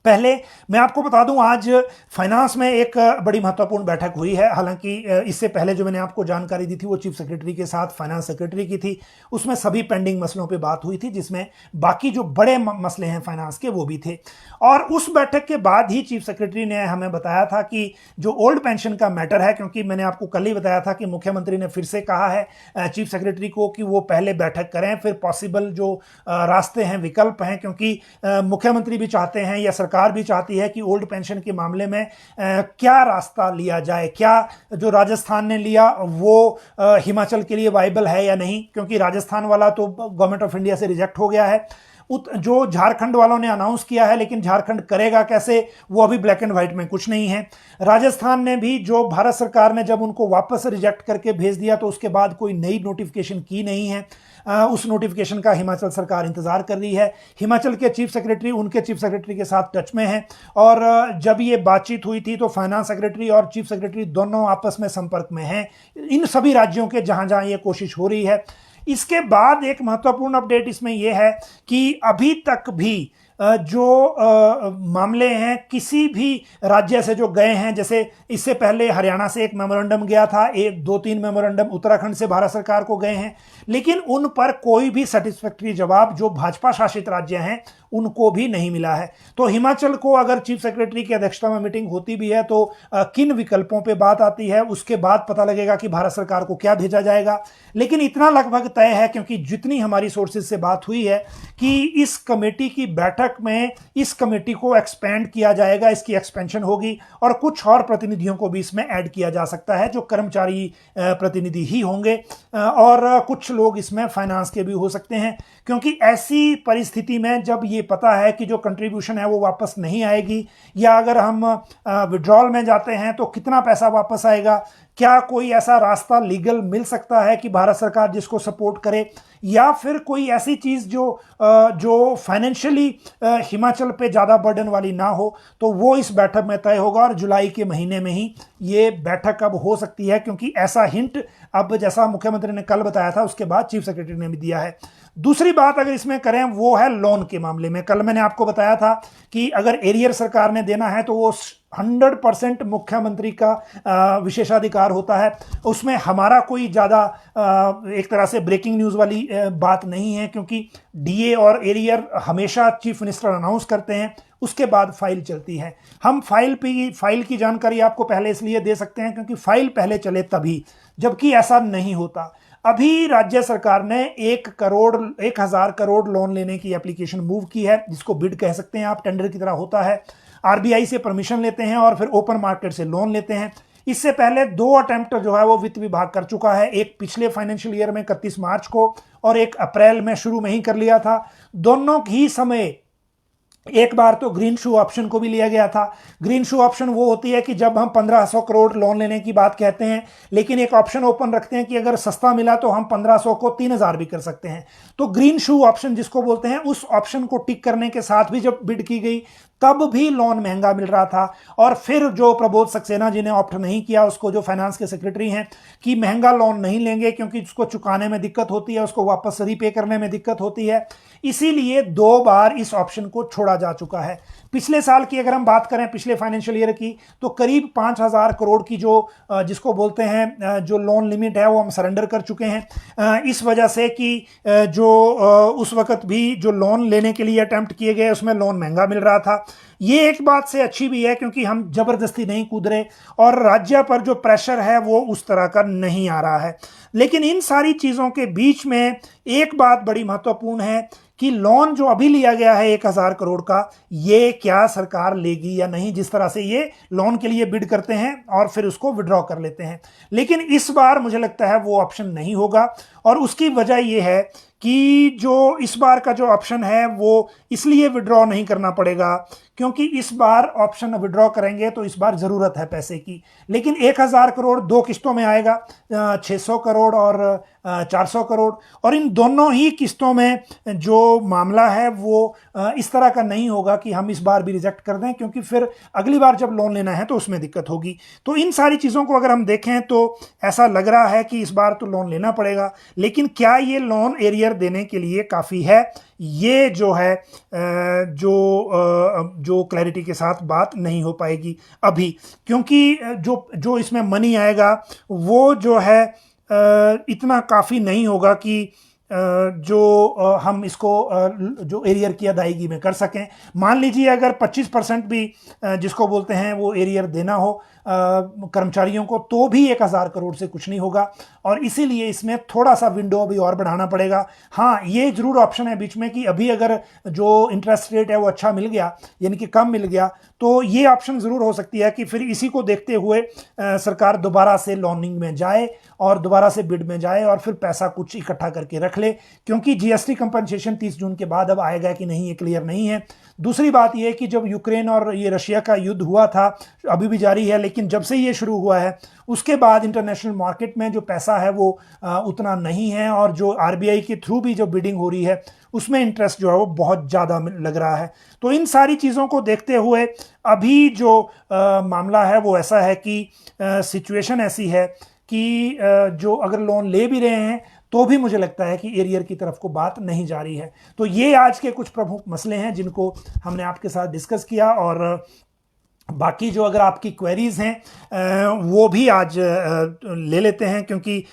पहले मैं आपको बता दूं, आज फाइनेंस में एक बड़ी महत्वपूर्ण बैठक हुई है। हालांकि इससे पहले जो मैंने आपको जानकारी दी थी वो चीफ सेक्रेटरी के साथ फाइनेंस सेक्रेटरी की थी, उसमें सभी पेंडिंग मसलों पे बात हुई थी, जिसमें बाकी जो बड़े मसले हैं फाइनेंस के वो भी थे। और उस बैठक के बाद ही चीफ सेक्रेटरी ने हमें बताया था कि जो ओल्ड पेंशन का मैटर है, क्योंकि मैंने आपको कल ही बताया था कि मुख्यमंत्री ने फिर से कहा है चीफ सेक्रेटरी को कि वो पहले बैठक करें, फिर पॉसिबल जो रास्ते हैं, विकल्प हैं, क्योंकि मुख्यमंत्री भी चाहते हैं या सरकार भी चाहती है कि ओल्ड पेंशन के मामले में क्या रास्ता लिया जाए, क्या जो राजस्थान ने लिया वो हिमाचल के लिए वाइबल है या नहीं, क्योंकि राजस्थान वाला तो गवर्नमेंट ऑफ इंडिया से रिजेक्ट हो गया है। जो झारखंड वालों ने अनाउंस किया है, लेकिन झारखंड करेगा कैसे वो अभी ब्लैक एंड व्हाइट में कुछ नहीं है। राजस्थान ने भी, जो भारत सरकार ने जब उनको वापस रिजेक्ट करके भेज दिया तो उसके बाद कोई नई नोटिफिकेशन की नहीं है। उस नोटिफिकेशन का हिमाचल सरकार इंतजार कर रही है। हिमाचल के चीफ सेक्रेटरी उनके चीफ सेक्रेटरी के साथ टच में हैं, और जब ये बातचीत हुई थी तो फाइनेंस सेक्रेटरी और चीफ सेक्रेटरी दोनों आपस में संपर्क में हैं, इन सभी राज्यों के जहां जहां ये कोशिश हो रही है। इसके बाद एक महत्वपूर्ण अपडेट इसमें यह है कि अभी तक भी जो मामले हैं किसी भी राज्य से जो गए हैं, जैसे इससे पहले हरियाणा से एक मेमोरेंडम गया था, एक 2-3 मेमोरेंडम उत्तराखंड से भारत सरकार को गए हैं, लेकिन उन पर कोई भी सेटिस्फैक्टरी जवाब जो भाजपा शासित राज्य हैं उनको भी नहीं मिला है। तो हिमाचल को अगर चीफ सेक्रेटरी की अध्यक्षता में मीटिंग होती भी है तो किन विकल्पों पे बात आती है, उसके बाद पता लगेगा कि भारत सरकार को क्या भेजा जाएगा। लेकिन इतना लगभग तय है, क्योंकि जितनी हमारी सोर्सेज से बात हुई है, कि इस कमेटी की बैठक में इस कमेटी को एक्सपेंड किया जाएगा, इसकी एक्सपेंशन होगी और कुछ और प्रतिनिधियों को भी इसमें ऐड किया जा सकता है, जो कर्मचारी प्रतिनिधि ही होंगे, और कुछ लोग इसमें फाइनेंस के भी हो सकते हैं। क्योंकि ऐसी परिस्थिति में जब ये पता है कि जो कंट्रीब्यूशन है वो वापस नहीं आएगी, या अगर हम विड्रॉल में जाते हैं तो कितना पैसा वापस आएगा, क्या कोई ऐसा रास्ता लीगल मिल सकता है कि भारत सरकार जिसको सपोर्ट करे, या फिर कोई ऐसी चीज जो फाइनेंशियली हिमाचल पे ज्यादा बर्डन वाली ना हो, तो वो इस बैठक में तय होगा। और जुलाई के महीने में ही ये बैठक अब हो सकती है, क्योंकि ऐसा हिंट अब, जैसा मुख्यमंत्री ने कल बताया था, उसके बाद चीफ सेक्रेटरी ने भी दिया है। दूसरी बात अगर इसमें करें वो है लोन के मामले में। कल मैंने आपको बताया था कि अगर एरियर सरकार ने देना है तो वो 100% मुख्यमंत्री का विशेषाधिकार होता है, उसमें हमारा कोई ज़्यादा एक तरह से ब्रेकिंग न्यूज़ वाली बात नहीं है, क्योंकि डीए और एरियर हमेशा चीफ मिनिस्टर अनाउंस करते हैं, उसके बाद फाइल चलती है। हम फाइल की जानकारी आपको पहले इसलिए दे सकते हैं क्योंकि फाइल पहले चले तभी, जबकि ऐसा नहीं होता। अभी राज्य सरकार ने 1,000 करोड़ लोन लेने की एप्लीकेशन मूव की है, जिसको बिड कह सकते हैं आप, टेंडर की तरह होता है। आरबीआई से परमिशन लेते हैं और फिर ओपन मार्केट से लोन लेते हैं। इससे पहले 2 अटेम्प्ट जो है वो वित्त विभाग कर चुका है, एक पिछले फाइनेंशियल ईयर में 31 मार्च को और एक अप्रैल में शुरू में ही कर लिया था। दोनों ही समय एक बार तो ग्रीन शू ऑप्शन को भी लिया गया था। ग्रीन शू ऑप्शन वो होती है कि जब हम 1500 करोड़ लोन लेने की बात कहते हैं, लेकिन एक ऑप्शन ओपन रखते हैं कि अगर सस्ता मिला तो हम 1500 को 3000 भी कर सकते हैं। तो ग्रीन शू ऑप्शन जिसको बोलते हैं, उस ऑप्शन को टिक करने के साथ भी जब बिड की गई तब भी लोन महंगा मिल रहा था। और फिर जो प्रबोध सक्सेना जी ने ऑप्ट नहीं किया, उसको जो फाइनेंस के सेक्रेटरी हैं, कि महंगा लोन नहीं लेंगे क्योंकि उसको चुकाने में दिक्कत होती है, उसको वापस रीपे करने में दिक्कत होती है, इसीलिए 2 बार इस ऑप्शन को छोड़ा जा चुका है। पिछले साल की अगर हम बात करें, पिछले फाइनेंशियल ईयर की, तो करीब 5000 करोड़ की जो जिसको बोलते हैं जो लोन लिमिट है वो हम सरेंडर कर चुके हैं, इस वजह से कि जो उस वक्त भी जो लोन लेने के लिए अटेम्प्ट किए गए उसमें लोन महंगा मिल रहा था। ये एक बात से अच्छी भी है क्योंकि हम जबरदस्ती नहीं कूद रहे और राज्य पर जो प्रेशर है वो उस तरह का नहीं आ रहा है। लेकिन इन सारी चीज़ों के बीच में एक बात बड़ी महत्वपूर्ण है कि लोन जो अभी लिया गया है 1000 करोड़ का, ये क्या सरकार लेगी या नहीं। जिस तरह से ये लोन के लिए बिड करते हैं और फिर उसको विड्रॉ कर लेते हैं, लेकिन इस बार मुझे लगता है वो ऑप्शन नहीं होगा। और उसकी वजह ये है कि जो इस बार का जो ऑप्शन है वो इसलिए विड्रॉ नहीं करना पड़ेगा क्योंकि इस बार ऑप्शन विड्रॉ करेंगे तो इस बार ज़रूरत है पैसे की। लेकिन 1000 करोड़ 2 किस्तों में आएगा, 600 करोड़ और 400 करोड़, और इन दोनों ही किस्तों में जो मामला है वो इस तरह का नहीं होगा कि हम इस बार भी रिजेक्ट कर दें, क्योंकि फिर अगली बार जब लोन लेना है तो उसमें दिक्कत होगी। तो इन सारी चीज़ों को अगर हम देखें तो ऐसा लग रहा है कि इस बार तो लोन लेना पड़ेगा, लेकिन क्या ये लोन एरियर देने के लिए काफ़ी है, ये जो है जो क्लैरिटी के साथ बात नहीं हो पाएगी अभी, क्योंकि जो इसमें मनी आएगा वो जो है इतना काफ़ी नहीं होगा कि जो हम इसको जो एरियर की अदायगी में कर सकें। मान लीजिए अगर 25% भी जिसको बोलते हैं वो एरियर देना हो कर्मचारियों को, तो भी 1000 करोड़ से कुछ नहीं होगा, और इसीलिए इसमें थोड़ा सा विंडो अभी और बढ़ाना पड़ेगा। हाँ, ये जरूर ऑप्शन है बीच में कि अभी अगर जो इंटरेस्ट रेट है वो अच्छा मिल गया, यानी कि कम मिल गया, तो ये ऑप्शन ज़रूर हो सकती है कि फिर इसी को देखते हुए सरकार दोबारा से लोनिंग में जाए और दोबारा से बिड में जाए और फिर पैसा कुछ इकट्ठा करके रख ले। ले, क्योंकि जीएसटी कंपनसेशन 30 जून के बाद अब आएगा कि नहीं ये क्लियर नहीं है। दूसरी बात यह कि जब यूक्रेन और ये रशिया का युद्ध हुआ था, अभी भी जारी है, लेकिन जब से ये शुरू हुआ है उसके बाद इंटरनेशनल मार्केट में जो पैसा है वो उतना नहीं है, और जो आरबीआई के थ्रू भी जो बिडिंग हो रही है उसमें इंटरेस्ट जो है वो बहुत ज़्यादा लग रहा है। तो इन सारी चीज़ों को देखते हुए अभी जो मामला है वो ऐसा है कि सिचुएशन ऐसी है कि जो अगर लोन ले भी रहे हैं तो भी मुझे लगता है कि एरियर की तरफ को बात नहीं जा रही है। तो ये आज के कुछ प्रमुख मसले हैं जिनको हमने आपके साथ डिस्कस किया, और बाकी जो अगर आपकी क्वेरीज हैं वो भी आज ले लेते हैं, क्योंकि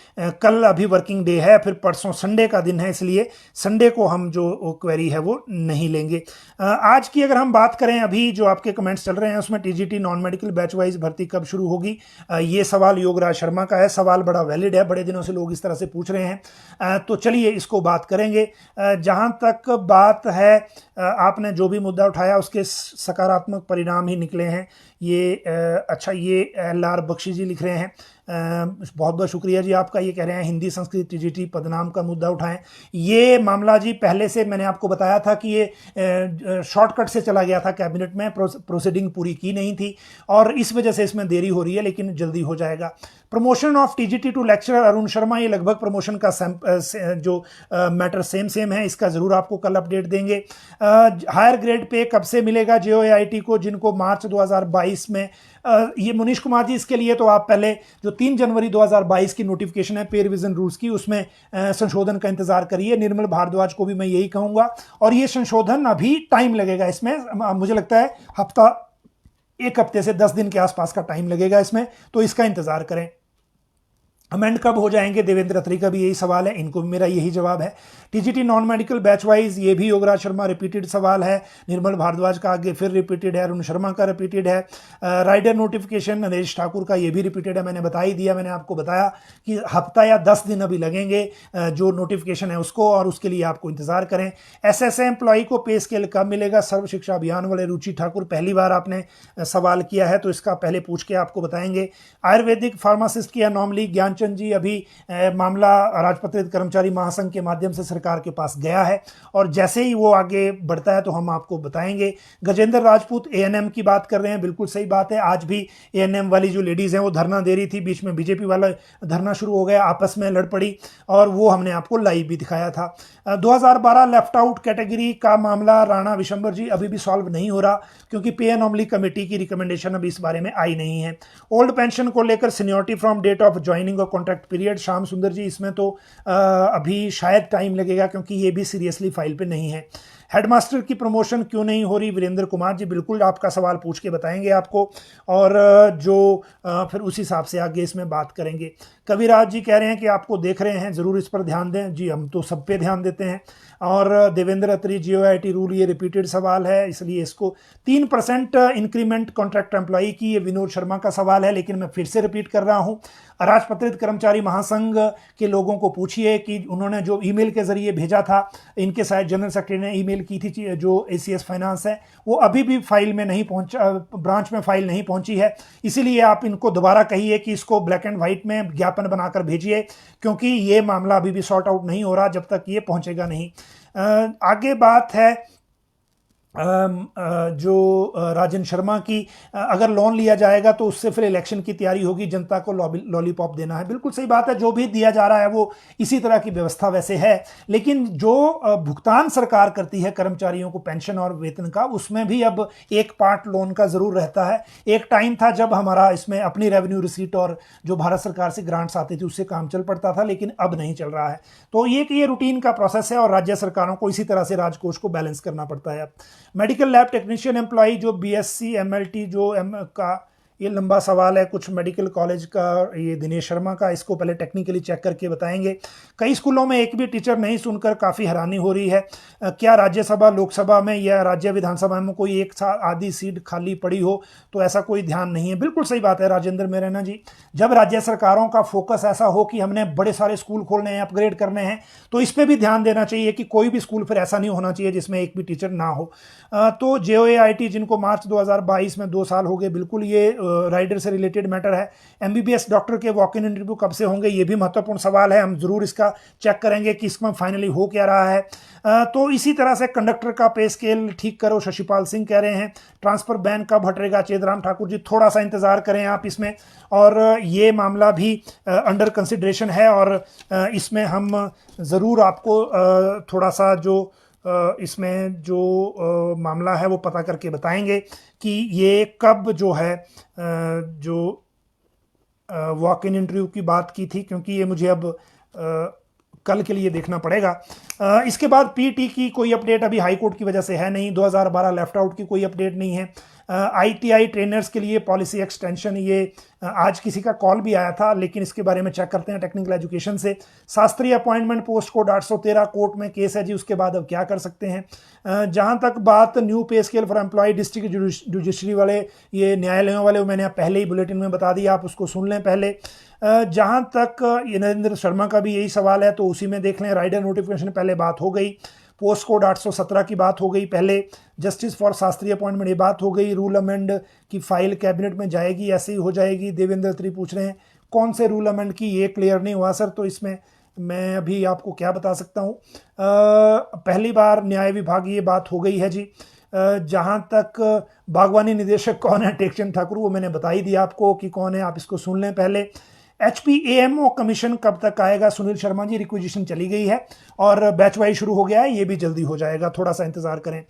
कल अभी वर्किंग डे है, फिर परसों संडे का दिन है, इसलिए संडे को हम जो क्वेरी है वो नहीं लेंगे। आज की अगर हम बात करें, अभी जो आपके कमेंट्स चल रहे हैं उसमें TGT non medical batch wise भर्ती कब शुरू होगी, ये सवाल योगराज शर्मा का है। सवाल बड़ा वैलिड है, बड़े दिनों से लोग इस तरह से पूछ रहे हैं, तो चलिए इसको बात करेंगे। जहाँ तक बात है, आपने जो भी मुद्दा उठाया उसके सकारात्मक परिणाम ही निकले हैं। ये अच्छा, ये LR बख्शी जी लिख रहे हैं, बहुत बहुत शुक्रिया जी आपका। ये कह रहे हैं हिंदी संस्कृत टीजीटी पदनाम का मुद्दा उठाएं। ये मामला जी पहले से मैंने आपको बताया था कि ये शॉर्टकट से चला गया था कैबिनेट में, प्रोसीडिंग पूरी की नहीं थी और इस वजह से इसमें देरी हो रही है, लेकिन जल्दी हो जाएगा। Promotion of TGT to lecturer Arun Sharma, ये लगभग प्रमोशन का जो मैटर सेम है, इसका जरूर आपको कल अपडेट देंगे। हायर ग्रेड पे कब से मिलेगा JOAIT को, जिनको मार्च 2022 में ये मुनीश कुमार जी, इसके लिए तो आप पहले जो 3 जनवरी 2022 की नोटिफिकेशन है पे रिवीजन रूल्स की, उसमें संशोधन का इंतजार करिए। निर्मल भारद्वाज को भी मैं यही कहूंगा, और ये संशोधन अभी टाइम लगेगा इसमें, मुझे लगता है एक हफ्ते से 10 दिन के आसपास का टाइम लगेगा इसमें, तो इसका इंतजार करें। अमेंड कब हो जाएंगे, देवेंद्र अत्री का भी यही सवाल है, इनको भी मेरा यही जवाब है। TGT non medical batch wise, ये भी योगराज शर्मा रिपीटेड सवाल है, निर्मल भारद्वाज का आगे फिर रिपीटेड है, अरुण शर्मा का रिपीटेड है। राइडर नोटिफिकेशन नरेश ठाकुर का ये भी रिपीटेड है, मैंने बता ही दिया, मैंने आपको बताया कि हफ्ता या 10 दिन अभी लगेंगे जो नोटिफिकेशन है उसको, और उसके लिए आपको इंतजार करें। SSA एम्प्लॉई को पे स्केल कब मिलेगा, सर्व शिक्षा अभियान वाले रुचि ठाकुर, पहली बार आपने सवाल किया है तो इसका पहले पूछ के आपको बताएंगे। आयुर्वेदिक फार्मासिस्ट की अनोमली, ज्ञानचंद जी, अभी मामला राजपत्रित कर्मचारी महासंघ के माध्यम से सरकार के पास गया है, और जैसे ही वो आगे बढ़ता है तो हम आपको बताएंगे। गजेंद्र राजपूत ANM की बात कर रहे हैं, बिल्कुल सही बात है। आज भी ANM वाली जो लेडीज हैं वो धरना दे रही थी, बीच में बीजेपी वाला धरना शुरू हो गया, आपस में लड़ पड़ी, और वो हमने आपको लाइव भी दिखाया था। 2012 लेफ्ट आउट कैटेगरी का मामला राणा विशंबर जी अभी भी सॉल्व नहीं हो रहा, क्योंकि पे अनोमली कमेटी की रिकमेंडेशन अभी इस बारे में आई नहीं है। ओल्ड पेंशन को लेकर seniority from date of joining contract period, Shyam Sundar ji, इसमें तो अभी शायद टाइम लगेगा, क्योंकि ये भी सीरियसली फाइल पे नहीं है। हेडमास्टर की प्रमोशन क्यों नहीं हो रही, वीरेंद्र कुमार जी, बिल्कुल आपका सवाल पूछ के बताएंगे आपको, और जो फिर उस हिसाब से आगे इसमें बात करेंगे। कविराज जी कह रहे हैं कि आपको देख रहे हैं, ज़रूर इस पर ध्यान दें। जी, हम तो सब पे ध्यान देते हैं। और देवेंद्र अत्री, JOAIT रूल, ये रिपीटेड सवाल है, इसलिए इसको 3% इंक्रीमेंट कॉन्ट्रैक्ट एम्प्लॉई की, ये विनोद शर्मा का सवाल है, लेकिन मैं फिर से रिपीट कर रहा हूँ। राजपत्रित कर्मचारी महासंघ के लोगों को पूछिए कि उन्होंने जो ईमेल के जरिए भेजा था, इनके शायद जनरल सेक्रेटरी ने ईमेल की थी, जो ACS फाइनेंस है, वो अभी भी फाइल में नहीं पहुंचा, ब्रांच में फाइल नहीं पहुंची है, इसीलिए आप इनको दोबारा कहिए कि इसको ब्लैक एंड व्हाइट में ज्ञापन बनाकर भेजिए, क्योंकि ये मामला अभी भी सॉर्ट आउट नहीं हो रहा जब तक ये पहुंचेगा नहीं। आगे बात है जो राजन शर्मा की, अगर लोन लिया जाएगा तो उससे फिर इलेक्शन की तैयारी होगी, जनता को लॉलीपॉप देना है। बिल्कुल सही बात है, जो भी दिया जा रहा है वो इसी तरह की व्यवस्था वैसे है, लेकिन जो भुगतान सरकार करती है कर्मचारियों को पेंशन और वेतन का, उसमें भी अब एक पार्ट लोन का जरूर रहता है। एक टाइम था जब हमारा इसमें अपनी रेवेन्यू रिसीट और जो भारत सरकार से ग्रांट्स आती थी उससे काम चल पड़ता था, लेकिन अब नहीं चल रहा है। तो ये रूटीन का प्रोसेस है, और राज्य सरकारों को इसी तरह से राजकोष को बैलेंस करना पड़ता है। मेडिकल लैब टेक्नीशियन एम्प्लॉई जो BSc MLT जो का, ये लंबा सवाल है, कुछ मेडिकल कॉलेज का, ये दिनेश शर्मा का, इसको पहले टेक्निकली चेक करके बताएंगे। कई स्कूलों में एक भी टीचर नहीं सुनकर काफ़ी हैरानी हो रही है, क्या राज्यसभा लोकसभा में या राज्य विधानसभा में कोई एक आधी सीट खाली पड़ी हो तो ऐसा कोई ध्यान नहीं है। बिल्कुल सही बात है राजेंद्र मेरेना जी, जब राज्य सरकारों का फोकस ऐसा हो कि हमने बड़े सारे स्कूल खोलने हैं, अपग्रेड करने हैं, तो इस पर भी ध्यान देना चाहिए कि कोई भी स्कूल फिर ऐसा नहीं होना चाहिए जिसमें एक भी टीचर ना हो। तो JOAIT जिनको मार्च 2022 में 2 साल हो गए, बिल्कुल ये राइडर से रिलेटेड मैटर है। एमबीबीएस डॉक्टर के वॉक इन इंटरव्यू कब से होंगे, ये भी महत्वपूर्ण सवाल है, हम जरूर इसका चेक करेंगे कि इसमें फाइनली हो क्या रहा है। तो इसी तरह से कंडक्टर का पे स्केल ठीक करो, शशिपाल सिंह कह रहे हैं। ट्रांसफर बैन कब हटेगा, चेतराम ठाकुर जी थोड़ा सा इंतजार करें आप इसमें, और ये मामला भी अंडर कंसिडरेशन है, और इसमें हम ज़रूर आपको थोड़ा सा जो इसमें जो मामला है वो पता करके बताएंगे कि ये कब जो है जो वॉक इन इंटरव्यू की बात की थी, क्योंकि ये मुझे अब कल के लिए देखना पड़ेगा। इसके बाद पीटी की कोई अपडेट अभी हाई कोर्ट की वजह से है नहीं, 2012 लेफ्ट आउट की कोई अपडेट नहीं है। आईटीआई ट्रेनर्स के लिए पॉलिसी एक्सटेंशन, ये आज किसी का कॉल भी आया था, लेकिन इसके बारे में चेक करते हैं टेक्निकल एजुकेशन से। Shastri appointment post code 813 court में केस है जी, उसके बाद अब क्या कर सकते हैं। जहां तक बात new pay scale for employ district judiciary वाले, ये न्यायालयों वाले, मैंने पहले ही बुलेटिन में बता दिया, आप उसको सुन लें पहले। जहां तक नरेंद्र शर्मा का भी यही सवाल है, तो उसी में देख लें। राइडर नोटिफिकेशन पहले बात हो गई, पोस्ट कोड 817 की बात हो गई पहले, जस्टिस फॉर शास्त्री अपॉइंटमेंट ये बात हो गई। रूल अमेंड की फाइल कैबिनेट में जाएगी, ऐसे ही हो जाएगी। देवेंद्र त्री पूछ रहे हैं कौन से रूल अमेंड की, ये क्लियर नहीं हुआ सर, तो इसमें मैं अभी आपको क्या बता सकता हूँ। पहली बार न्याय विभाग, ये बात हो गई है जी। जहाँ तक बागवानी निदेशक कौन है, टेकचंद ठाकुर, वो मैंने बता ही दिया आपको कि कौन है, आप इसको सुन लें पहले। HPAMO कमीशन कब तक आएगा, सुनील शर्मा जी, रिक्विजिशन चली गई है और बैच वाइज शुरू हो गया है, ये भी जल्दी हो जाएगा, थोड़ा सा इंतजार करें।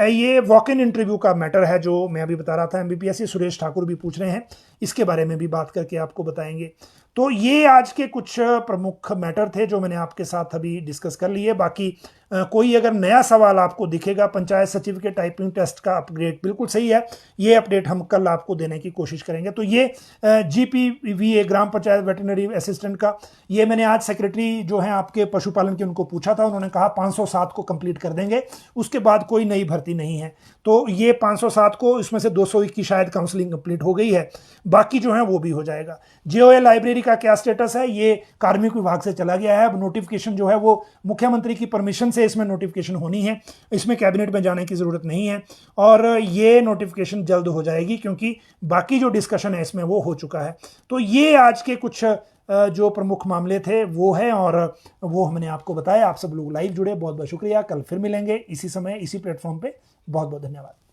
ये वॉक इन इंटरव्यू का मैटर है जो मैं अभी बता रहा था, एमबीपीएस से सुरेश ठाकुर भी पूछ रहे हैं, इसके बारे में भी बात करके आपको बताएंगे। तो ये आज के कुछ प्रमुख मैटर थे जो मैंने आपके साथ अभी डिस्कस कर लिए। बाकी कोई अगर नया सवाल आपको दिखेगा, पंचायत सचिव के टाइपिंग टेस्ट का अपग्रेड बिल्कुल सही है, ये अपडेट हम कल आपको देने की कोशिश करेंगे। तो ये GPVA ग्राम पंचायत वेटरनरी असिस्टेंट का, ये मैंने आज सेक्रेटरी जो हैं आपके पशुपालन के, उनको पूछा था, उन्होंने कहा 507 को कंप्लीट कर देंगे, उसके बाद कोई नई भर्ती नहीं है। तो ये 507 को, इसमें से 201 की शायद काउंसलिंग कंप्लीट हो गई है, बाकी जो है वो भी हो जाएगा। JOA लाइब्रेरी का क्या स्टेटस है, ये कार्मिक विभाग से चला गया है। अब नोटिफिकेशन जो है वो मुख्यमंत्री की परमिशन से इसमें नोटिफिकेशन होनी है, इसमें कैबिनेट में जाने की जरूरत नहीं है, और ये नोटिफिकेशन जल्द हो जाएगी क्योंकि बाकी जो डिस्कशन है इसमें वो हो चुका है। तो ये आज के कुछ जो प्रमुख मामले थे वो है, और वो हमने आपको बताया। आप सब लोग लाइव जुड़े, बहुत बहुत शुक्रिया। कल फिर मिलेंगे इसी समय इसी प्लेटफॉर्म पे। बहुत बहुत धन्यवाद।